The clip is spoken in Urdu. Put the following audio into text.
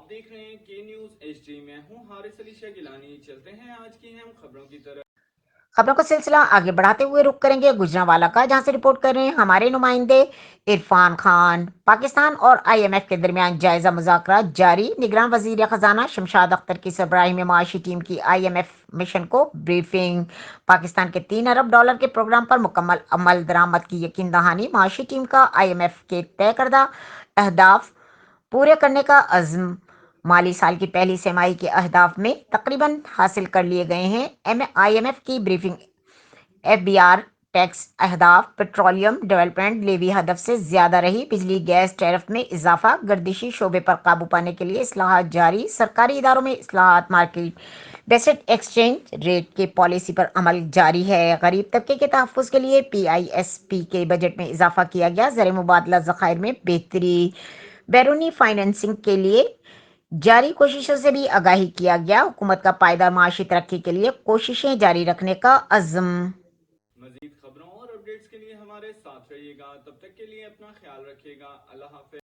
آپ دیکھ رہے ہیں کے نیوز ایچ ڈی. میں ہوں حارث علی شاہ گیلانی. چلتے ہیں آج کی اہم خبروں کی طرف. خبروں کا سلسلہ آگے بڑھاتے ہوئے رخ کریں گے گجرانوالہ کا، جہاں سے رپورٹ کر رہے ہیں ہمارے نمائندے عرفان خان. پاکستان اور آئی ایم ایف کے درمیان جائزہ مذاکرات جاری. نگراں وزیر خزانہ شمشاد اختر کی سربراہی میں معاشی ٹیم کی آئی ایم ایف مشن کو بریفنگ. پاکستان کے $3 ارب کے پروگرام پر مکمل عمل درآمد کی یقین دہانی. معاشی ٹیم کا آئی ایم ایف کے طے کردہ اہداف پورے کرنے کا عزم. مالی سال کی پہلی سہ-ماہی کے اہداف میں تقریباً حاصل کر لیے گئے ہیں. آئی ایم ایف کی بریفنگ. ایف بی آر ٹیکس اہداف پیٹرولیم ڈیولپمنٹ لیوی ہدف سے زیادہ رہی. بجلی گیس ٹیرف میں اضافہ. گردشی شعبے پر قابو پانے کے لیے اصلاحات جاری. سرکاری اداروں میں اصلاحات. مارکیٹ بیسڈ ایکسچینج ریٹ کی پالیسی پر عمل جاری ہے. غریب طبقے کے تحفظ کے لیے پی آئی ایس پی کے بجٹ میں اضافہ کیا گیا. زر مبادلہ ذخائر میں بہتری. بیرونی فائنانسنگ کے لیے جاری کوششوں سے بھی آگاہی کیا گیا. حکومت کا پائیدار معاشی ترقی کے لیے کوششیں جاری رکھنے کا عزم. مزید خبروں اور اپڈیٹس کے لیے ہمارے ساتھ رہیے گا. تب تک کے لیے اپنا خیال رکھیے گا. اللہ حافظ.